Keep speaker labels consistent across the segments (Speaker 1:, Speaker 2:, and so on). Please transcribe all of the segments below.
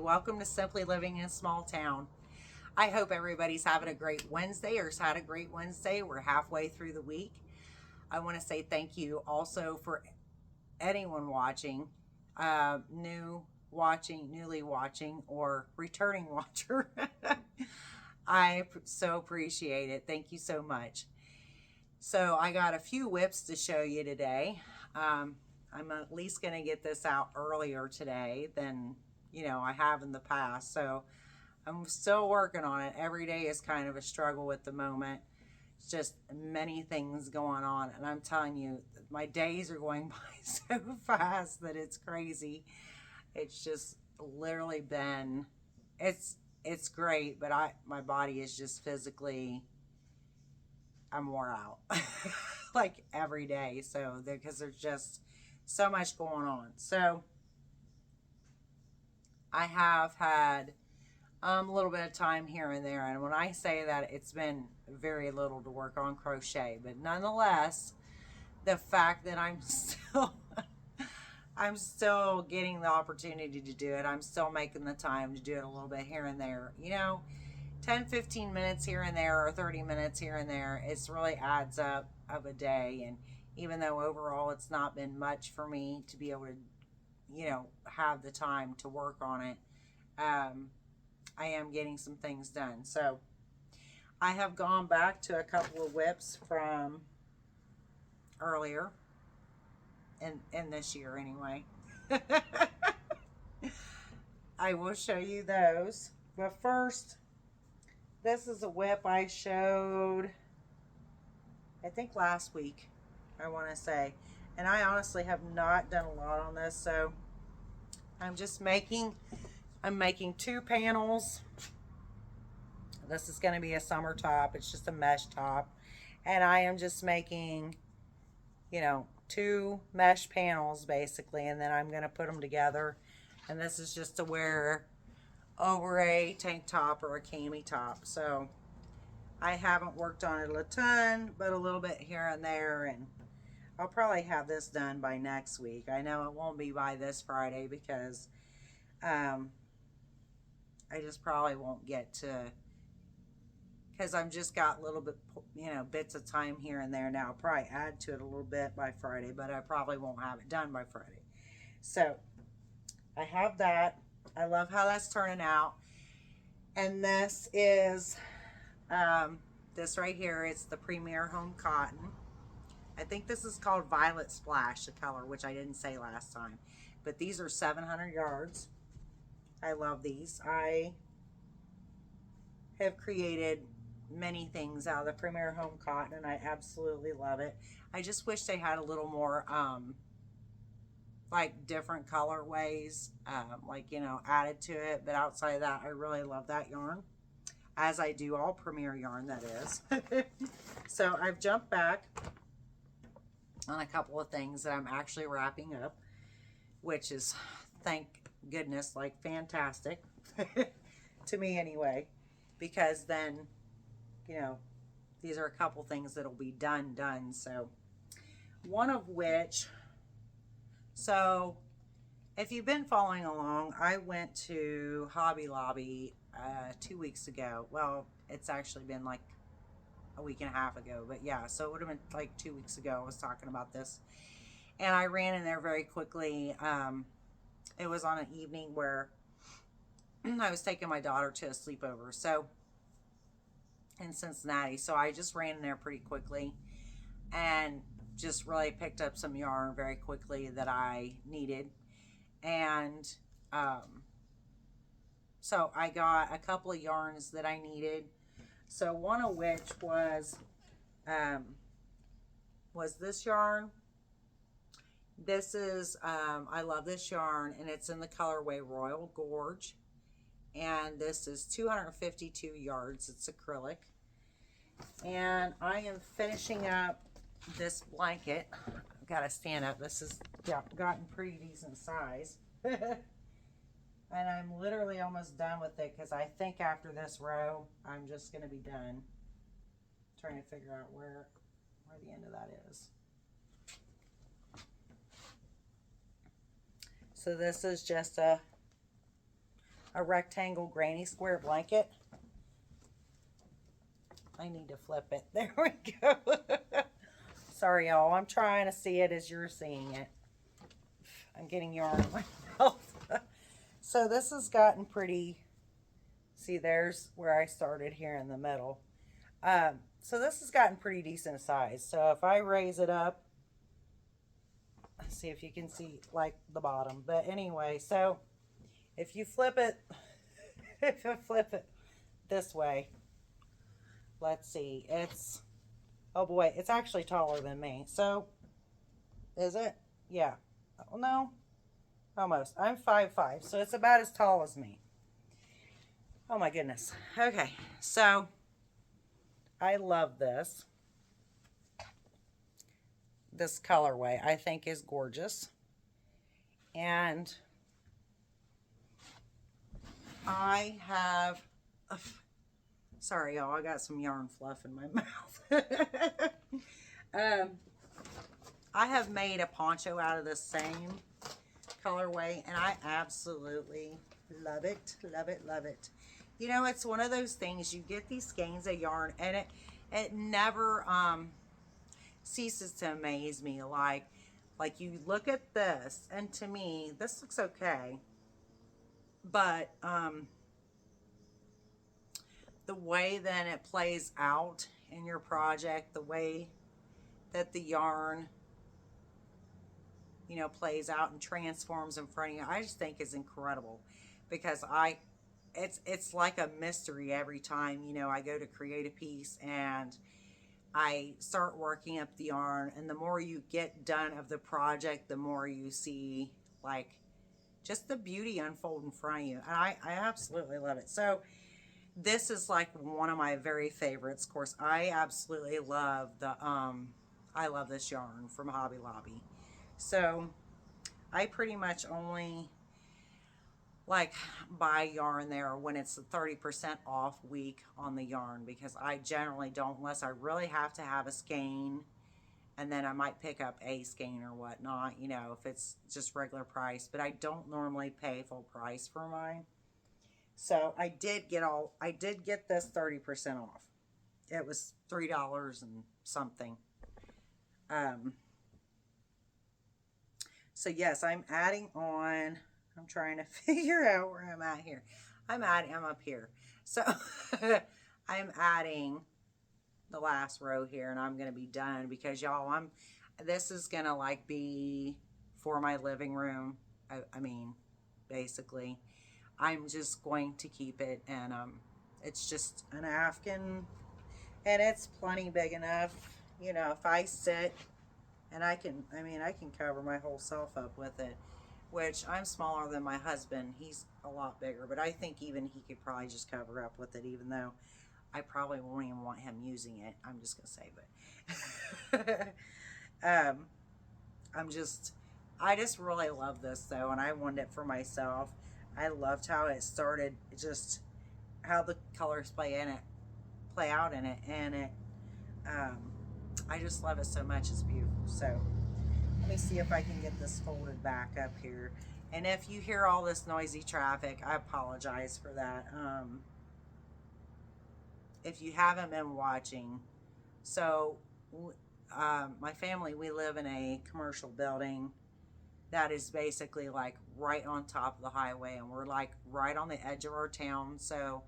Speaker 1: Welcome to Simply Living in a Small Town. I hope everybody's having a great Wednesday or has had a great Wednesday. We're halfway through the week. I want to say thank you also for anyone watching, newly watching, or returning watcher. I so appreciate it. Thank you so much. So I got a few WIPs to show you today. I'm at least going to get this out earlier today than, I have in the past. So I'm still working on it. Every day is kind of a struggle at the moment. It's just many things going on. And I'm telling you, my days are going by so fast that it's crazy. It's just literally been, it's great, but my body is just physically, I'm wore out like every day. So because there's just so much going on. So I have had a little bit of time here and there, and when I say that, it's been very little to work on crochet, but nonetheless, the fact that I'm still getting the opportunity to do it, I'm still making the time to do it a little bit here and there, 10-15 minutes here and there, or 30 minutes here and there, it's really adds up of a day. And even though overall it's not been much for me to be able to have the time to work on it, I am getting some things done. So I have gone back to a couple of WIPs from earlier in this year anyway. I will show you those, but first, this is a WIP I showed, I think last week, I want to say. And I honestly have not done a lot on this, so I'm making 2 panels. This is going to be a summer top. It's just a mesh top. And I am just making, 2 mesh panels basically, and then I'm going to put them together. And this is just to wear over a tank top or a cami top. So I haven't worked on it a ton, but a little bit here and there, and I'll probably have this done by next week. I know it won't be by this Friday because I just probably won't get to, because I've just got a little bit, bits of time here and there now. I'll probably add to it a little bit by Friday, but I probably won't have it done by Friday. So I have that. I love how that's turning out. And this is, this right here, it's the Premier Home Cotton. I think this is called Violet Splash, the color, which I didn't say last time. But these are 700 yards. I love these. I have created many things out of the Premier Home Cotton, and I absolutely love it. I just wish they had a little more, like different colorways, added to it. But outside of that, I really love that yarn, as I do all Premier yarn, that is. So I've jumped back on a couple of things that I'm actually wrapping up, which is, thank goodness, like fantastic to me anyway, because then, these are a couple things that'll be done. So one of which, so if you've been following along, I went to Hobby Lobby 2 weeks ago. Well, it's actually been like a week and a half ago, but yeah, so it would have been like 2 weeks ago I was talking about this, and I ran in there very quickly. It was on an evening where I was taking my daughter to a sleepover, so in Cincinnati, so I just ran in there pretty quickly and just really picked up some yarn very quickly that I needed. And so I got a couple of yarns that I needed. So one of which was this yarn. This is, I love this yarn, and it's in the colorway Royal Gorge. And this is 252 yards. It's acrylic. And I am finishing up this blanket. I've got to stand up. This has gotten pretty decent size. And I'm literally almost done with it, because I think after this row, I'm just going to be done. Trying to figure out where the end of that is. So this is just a a rectangle granny square blanket. I need to flip it. There we go. Sorry, y'all. I'm trying to see it as you're seeing it. I'm getting yarn in my mouth. So this has gotten pretty, see, there's where I started here in the middle. So this has gotten pretty decent size. So if I raise it up, see if you can see like the bottom. But anyway, so if you flip it, if I flip it this way, let's see, it's, oh boy, it's actually taller than me. So is it? Yeah. Oh, no. Almost. I'm 5'5", so it's about as tall as me. Oh my goodness. Okay, so I love this. This colorway I think is gorgeous. And I have, sorry y'all, I got some yarn fluff in my mouth. I have made a poncho out of the same colorway, and I absolutely love it, love it, love it. You know, it's one of those things, you get these skeins of yarn, and it never ceases to amaze me. Like you look at this, and to me, this looks okay, but the way that it plays out in your project, the way that the yarn, you know, plays out and transforms in front of you, I just think is incredible, because it's like a mystery every time, you know, I go to create a piece and I start working up the yarn, and the more you get done of the project, the more you see like just the beauty unfold in front of you, and I absolutely love it. So this is like one of my very favorites. Of course, I absolutely love the I love this yarn from Hobby Lobby. So I pretty much only like buy yarn there when it's a 30% off week on the yarn, because I generally don't, unless I really have to have a skein, and then I might pick up a skein or whatnot, you know, if it's just regular price. But I don't normally pay full price for mine. So I did get this 30% off. It was $3 and something. So yes, I'm adding on, I'm trying to figure out where I'm at here. I'm up here. So I'm adding the last row here, and I'm going to be done, because y'all, this is going to like be for my living room. I mean, basically, I'm just going to keep it, and it's just an Afghan, and it's plenty big enough, you know, if I sit, and I can cover my whole self up with it, which I'm smaller than my husband. He's a lot bigger, but I think even he could probably just cover up with it, even though I probably won't even want him using it. I'm just gonna say, but I just really love this though, and I wanted it for myself. I loved how it started, just how the colors play out in it, and it I just love it so much. It's beautiful. So let me see if I can get this folded back up here. And if you hear all this noisy traffic, I apologize for that. If you haven't been watching, so my family, we live in a commercial building that is basically like right on top of the highway, and we're like right on the edge of our town. So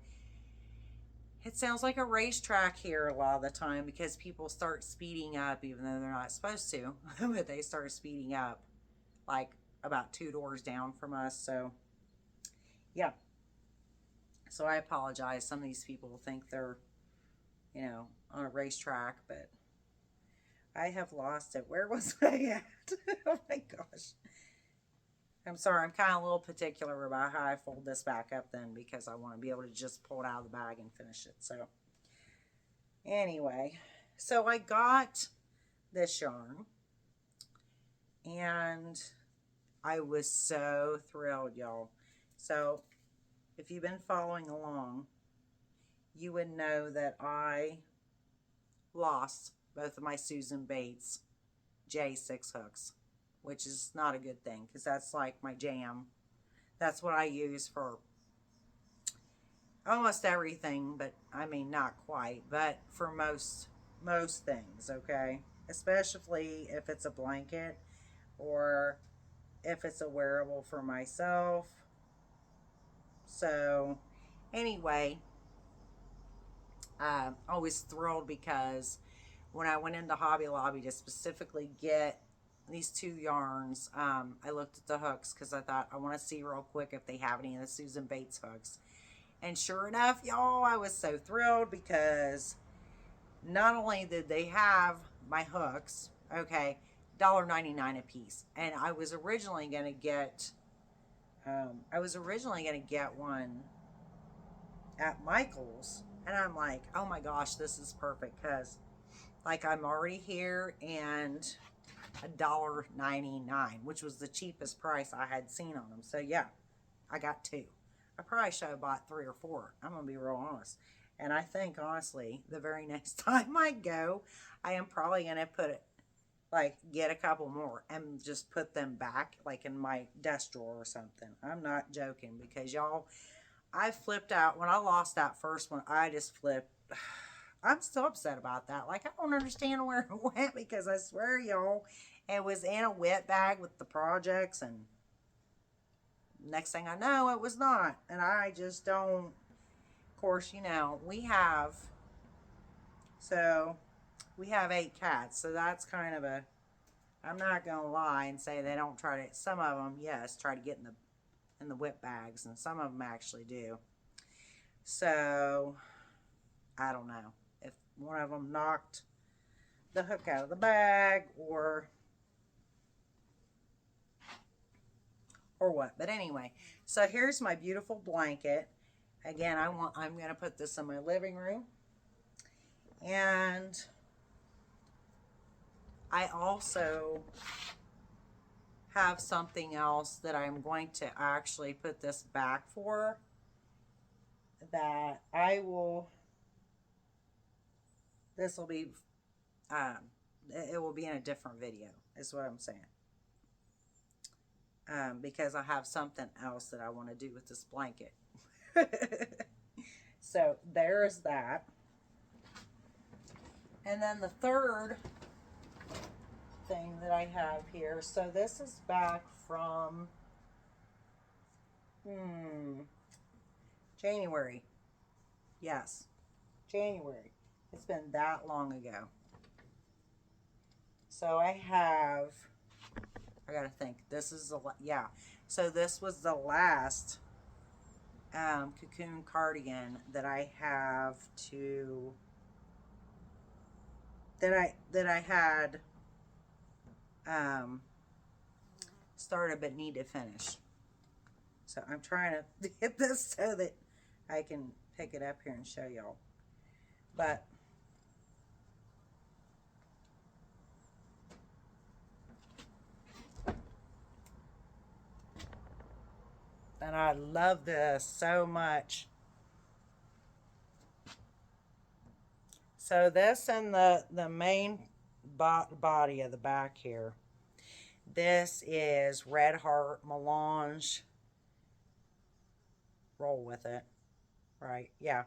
Speaker 1: it sounds like a racetrack here a lot of the time, because people start speeding up even though they're not supposed to, but they start speeding up like about 2 doors down from us. So yeah, so I apologize. Some of these people think they're, you know, on a racetrack, but I have lost it. Where was I at? Oh my gosh. I'm sorry, I'm kind of a little particular about how I fold this back up then, because I want to be able to just pull it out of the bag and finish it. So anyway, so I got this yarn, and I was so thrilled, y'all. So if you've been following along, you would know that I lost both of my Susan Bates J6 hooks, which is not a good thing, because that's like my jam. That's what I use for almost everything, but I mean not quite, but for most things, okay? Especially if it's a blanket or if it's a wearable for myself. So anyway, I was thrilled because when I went into Hobby Lobby to specifically get these two yarns, I looked at the hooks because I thought I want to see real quick if they have any of the Susan Bates hooks. And sure enough, y'all, I was so thrilled because not only did they have my hooks, okay, $1.99 a piece, and I was originally going to get, one at Michael's, and I'm like, oh my gosh, this is perfect because, like, I'm already here and $1.99, which was the cheapest price I had seen on them. So yeah, I got two. I probably should have bought 3 or 4. I'm gonna be real honest. And I think honestly, the very next time I go, I am probably gonna get a couple more and just put them back like in my desk drawer or something. I'm not joking because y'all, I flipped out when I lost that first one. I just flipped. I'm still upset about that. Like, I don't understand where it went because I swear, y'all, it was in a wet bag with the projects, and next thing I know, it was not. And I just don't. Of course, we have 8 cats, so that's kind of a. I'm not gonna lie and say they don't try to. Some of them, yes, try to get in the whip bags, and some of them actually do. So I don't know if one of them knocked the hook out of the bag or what. But anyway, so here's my beautiful blanket. Again, I'm going to put this in my living room. And I also have something else that I'm going to actually put this back for, that this will be, it will be in a different video, is what I'm saying. Because I have something else that I want to do with this blanket. So there's that. And then the third thing that I have here, so this is back from January. Yes, January. It's been that long ago. So I gotta think. This is so this was the last cocoon cardigan that I have that I had started but need to finish. So I'm trying to get this so that I can pick it up here and show y'all. But and I love this so much. So this and the main body of the back here. This is Red Heart Melange. Roll with it. Right, yeah.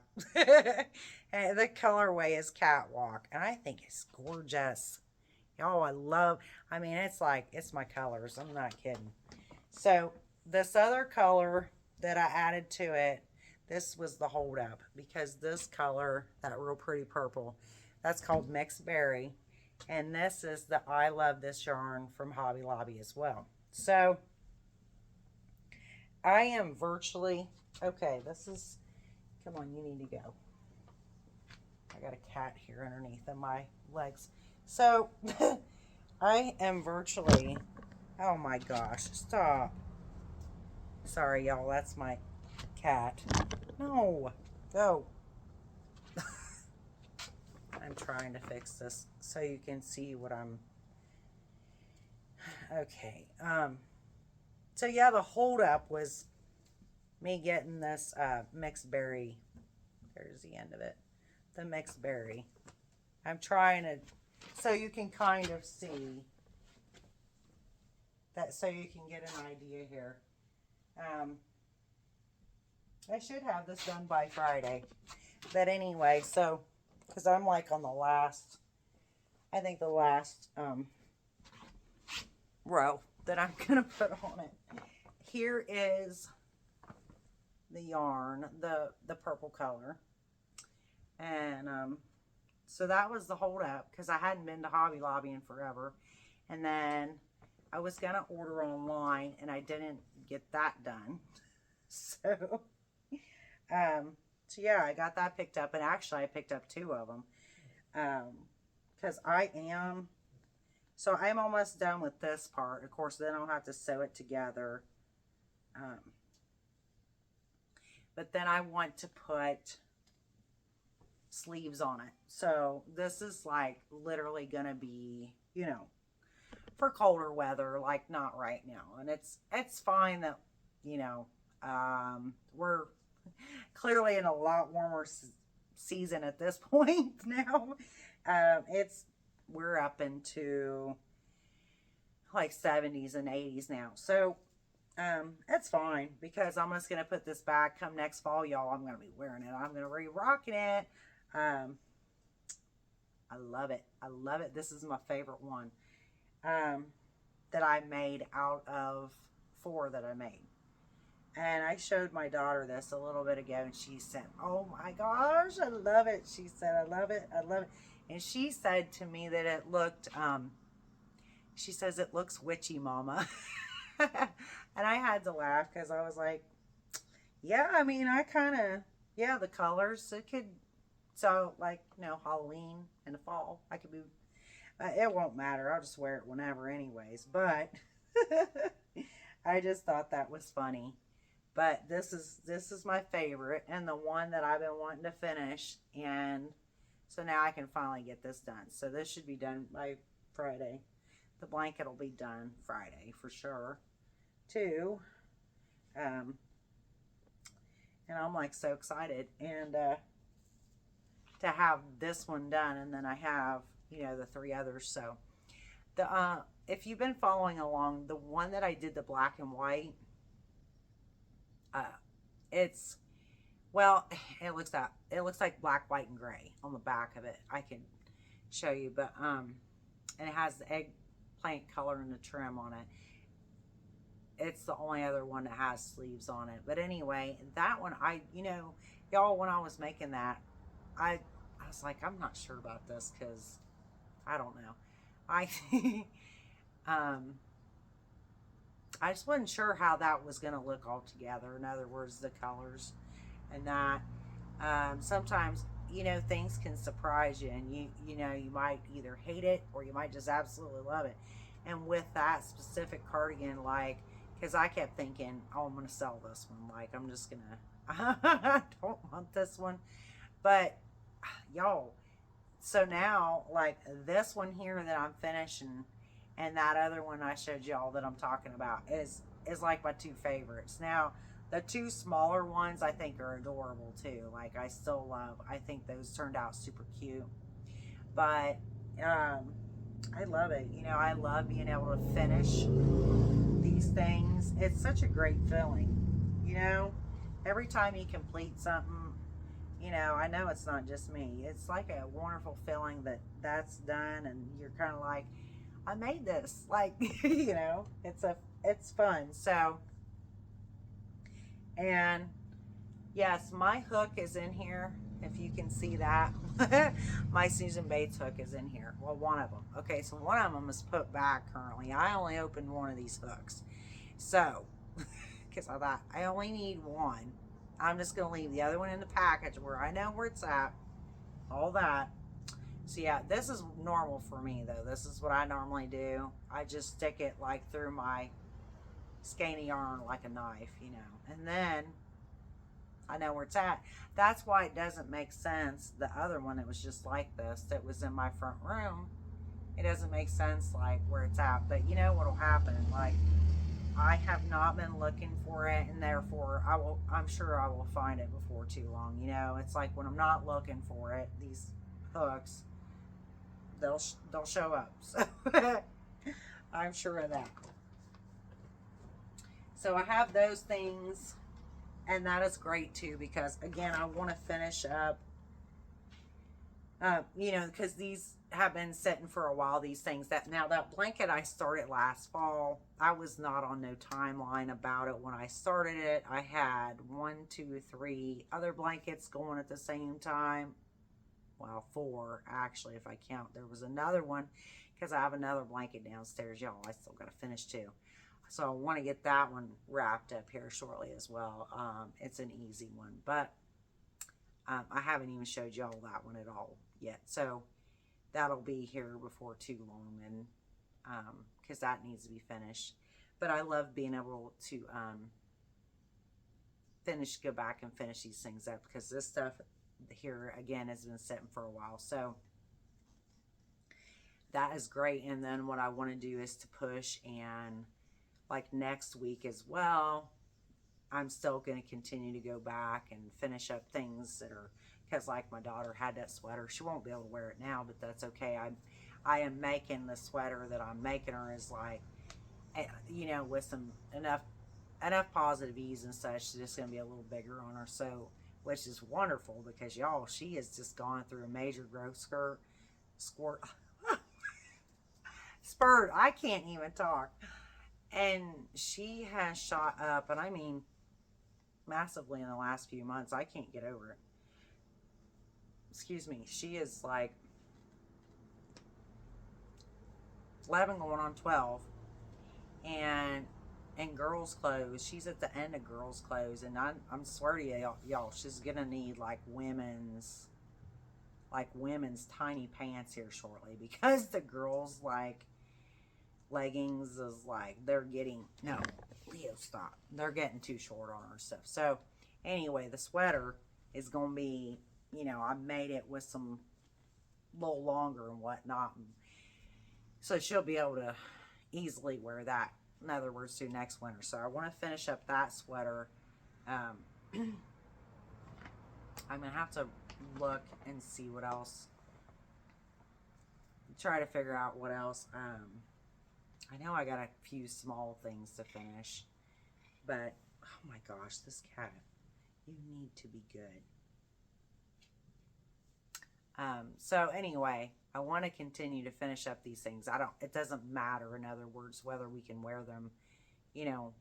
Speaker 1: And the colorway is Catwalk. And I think it's gorgeous. Y'all, I mean, it's my colors. I'm not kidding. So this other color that I added to it, this was the hold up, because this color, that real pretty purple, that's called Mixed Berry. And this is the I Love This yarn from Hobby Lobby as well. So I am virtually, okay, this is, come on, you need to go. I got a cat here underneath of my legs. So I am virtually, oh my gosh, stop. Sorry, y'all, that's my cat. No, go. I'm trying to fix this so you can see what I'm, okay. So yeah, the hold up was me getting this mixed berry. There's the end of it. The mixed berry. I'm trying to, so you can kind of see that, so you can get an idea here. I should have this done by Friday. But anyway, so, because I'm like on the last, I think the last row that I'm going to put on it. Here is the yarn, the purple color. And so that was the hold up, because I hadn't been to Hobby Lobby in forever. And then I was going to order online, and I didn't get that done. So, so yeah, I got that picked up, and actually I picked up 2 of them. Because I'm almost done with this part. Of course, then I'll have to sew it together. But then I want to put sleeves on it. So this is like literally going to be, you know, for colder weather, like not right now. And it's fine that, you know, we're clearly in a lot warmer season at this point now. We're up into like 70s and 80s now. So it's fine, because I'm just going to put this back come next fall, y'all. I'm going to be wearing it. I'm going to be rocking it. I love it. I love it. This is my favorite one that I made out of 4 that I made. And I showed my daughter this a little bit ago, and she said, oh my gosh, I love it. She said, I love it. I love it. And she said to me that it looked, she says, it looks witchy, Mama. And I had to laugh, because I was like, yeah, I mean, I kind of, yeah, the colors, it could, so like, you know, Halloween in the fall, I could be, it won't matter. I'll just wear it whenever anyways. But I just thought that was funny. But this is my favorite, and the one that I've been wanting to finish. And so now I can finally get this done. So this should be done by Friday. The blanket will be done Friday for sure, too. And I'm like so excited, and to have this one done, and then I have, you know, the 3 others. So the if you've been following along, the one that I did the black and white, it's, well, it looks like black, white, and gray on the back of it. I can show you, but and it has the eggplant color and the trim on it. It's the only other one that has sleeves on it. But anyway, that one, you know, y'all, when I was making that, I was like, I'm not sure about this, because I don't know. I just wasn't sure how that was going to look all together. In other words, the colors and that. Sometimes, you know, things can surprise you, and you know, you might either hate it or you might just absolutely love it. And with that specific cardigan, like, because I kept thinking, oh, I'm going to sell this one. Like, I'm just going to, I don't want this one. But, y'all, so now, like, this one here that I'm finishing, and that other one I showed y'all that I'm talking about is like my 2 favorites. Now, the 2 smaller ones I think are adorable too. Like, I still love, I think those turned out super cute. But I love it. You know, I love being able to finish these things. It's such a great feeling. You know, every time you complete something, you know, I know it's not just me. It's like a wonderful feeling that that's done, and you're kind of like, I made this. Like, you know, it's fun. So, and yes, my hook is in here, if you can see that. My Susan Bates hook is in here. Well, one of them. Okay, so one of them is put back currently. I only opened one of these hooks. So, because I thought, I only need one. I'm just going to leave the other one in the package where I know where it's at. All that. So yeah, this is normal for me though. This is what I normally do. I just stick it like through my skeiny yarn like a knife, you know. And then I know where it's at. That's why it doesn't make sense. The other one that was just like this, that was in my front room, it doesn't make sense like where it's at. But you know what'll happen? Like, I have not been looking for it, and therefore I'm sure I will find it before too long. You know, it's like when I'm not looking for it, these hooks, they'll show up. So I'm sure of that. So I have those things And that is great too, because again, I want to finish up, you know, because these have been sitting for a while, these things. That now, that blanket I started last fall, I was not on no timeline about it when I started it. I had 1, 2, 3 other blankets going at the same time. Well, 4 actually, if I count. There was another one because I have another blanket downstairs, y'all. I still got to finish too. So I want to get that one wrapped up here shortly as well. It's an easy one, but I haven't even showed y'all that one at all yet. So that'll be here before too long, and because that needs to be finished. But I love being able to go back and finish these things up, because this stuff here again has been sitting for a while. So that is great. And then what I want to do is to push, and like next week as well, I'm still going to continue to go back and finish up things that are, because like my daughter had that sweater. She won't be able to wear it now, but that's okay. I am making the sweater that I'm making her is like, you know, with some enough positive ease and such. It's just going to be a little bigger on her. So, which is wonderful, because y'all, she has just gone through a major growth spurt. I can't even talk. And she has shot up, and I mean massively in the last few months. I can't get over it. Excuse me. She is like 11 going on 12. And in girls' clothes, she's at the end of girls' clothes. And I'm swear to y'all, she's going to need like women's tiny pants here shortly, because the girls like leggings is like, they're getting, no, Leo, stop. They're getting too short on her stuff. So anyway, the sweater is going to be, you know, I made it with some little longer and whatnot. So she'll be able to easily wear that, in other words, through next winter. So I want to finish up that sweater. I'm going to have to look and see what else. Try to figure out what else. I know I got a few small things to finish, but oh my gosh, this cat, you need to be good. So anyway, I want to continue to finish up these things. It doesn't matter, in other words, whether we can wear them, you know,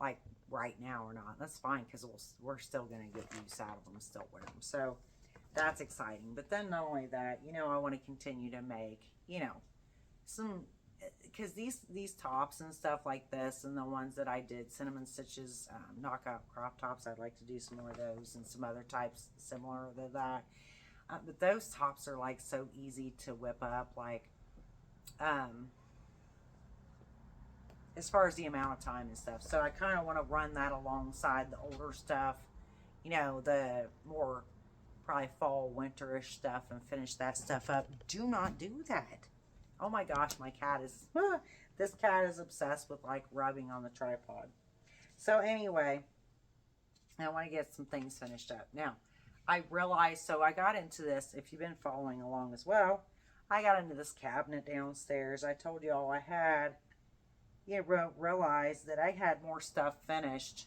Speaker 1: like right now or not. That's fine, because we're still going to get use out of them and still wear them. So that's exciting. But then not only that, you know, I want to continue to make, you know, some, because these tops and stuff like this, and the ones that I did, cinnamon stitches, knockout crop tops, I'd like to do some more of those, and some other types similar to that. But those tops are like so easy to whip up, like as far as the amount of time and stuff. So I kind of want to run that alongside the older stuff, you know, the more probably fall winterish stuff, and finish that stuff up. Do not do that. Oh my gosh, my cat is this cat is obsessed with like rubbing on the tripod. So anyway, I want to get some things finished up. Now, I realized, so I got into this, if you've been following along as well, I got into this cabinet downstairs. I told you all I had, you know, realized that I had more stuff finished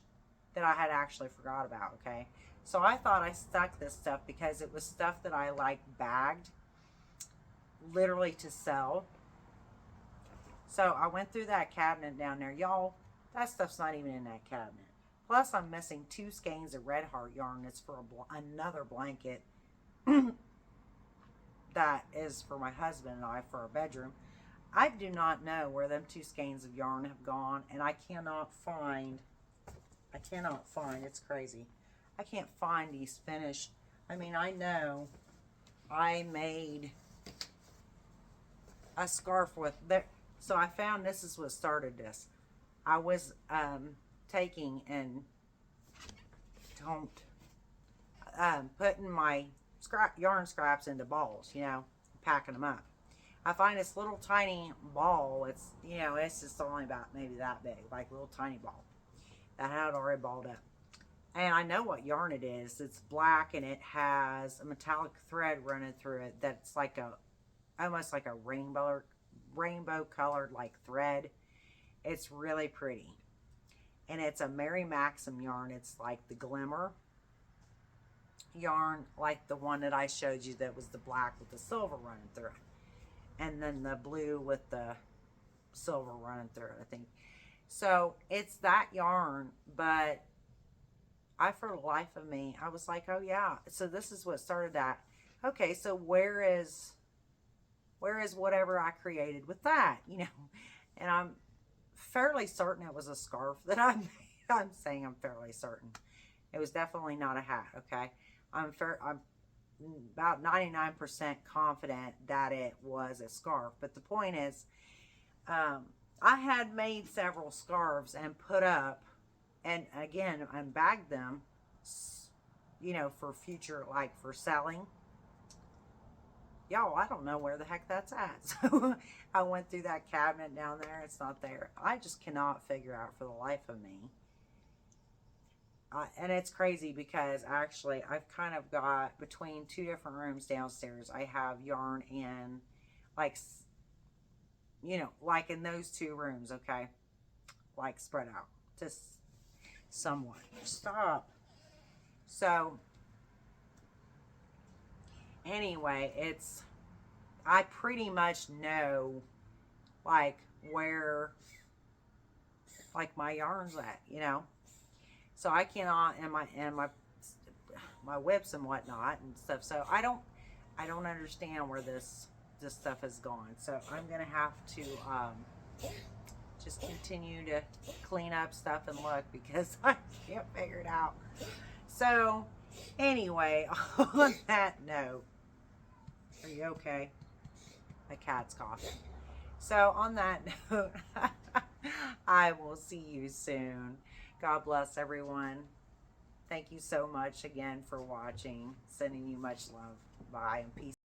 Speaker 1: that I had actually forgot about, okay? So I thought I stuck this stuff because it was stuff that I like bagged, literally to sell. So I went through that cabinet down there. Y'all, that stuff's not even in that cabinet. Plus, I'm missing 2 skeins of Red Heart yarn. It's for another blanket that is for my husband and I for our bedroom. I do not know where them 2 skeins of yarn have gone, and I cannot find, it's crazy. I can't find these finished. I mean, I know I made a scarf with there. So I found, this is what started this. I was taking and putting my yarn scraps into balls, you know, packing them up. I find this little tiny ball. It's, you know, it's just only about maybe that big, like a little tiny ball that had already balled up. And I know what yarn it is. It's black, and it has a metallic thread running through it that's like almost like a rainbow colored like thread. It's really pretty. and it's a Mary Maxim yarn. It's like the glimmer yarn, like the one that I showed you that was the black with the silver running through it, and then the blue with the silver running through it, I think. So it's that yarn, but for the life of me, I was like, oh yeah, so this is what started that. Okay, so where is whatever I created with that, you know? And I'm fairly certain it was a scarf that I made. I'm saying I'm fairly certain. It was definitely not a hat, okay? I'm about 99% confident that it was a scarf. But the point is, I had made several scarves and put up, and again, and bagged them, you know, for future, like for selling. Y'all, I don't know where the heck that's at. So I went through that cabinet down there. It's not there. I just cannot figure out for the life of me. And it's crazy because actually I've kind of got between two different rooms downstairs. I have yarn in, like, you know, like in those two rooms, okay? Like spread out just somewhat. Stop. So anyway, I pretty much know like where like my yarn's at, you know. So I cannot, and my WIPS and whatnot and stuff. So I don't understand where this stuff has gone. So I'm gonna have to just continue to clean up stuff and look, because I can't figure it out. So anyway, on that note, are you okay? My cat's coughing. So on that note, I will see you soon. God bless everyone. Thank you so much again for watching. Sending you much love. Bye and peace.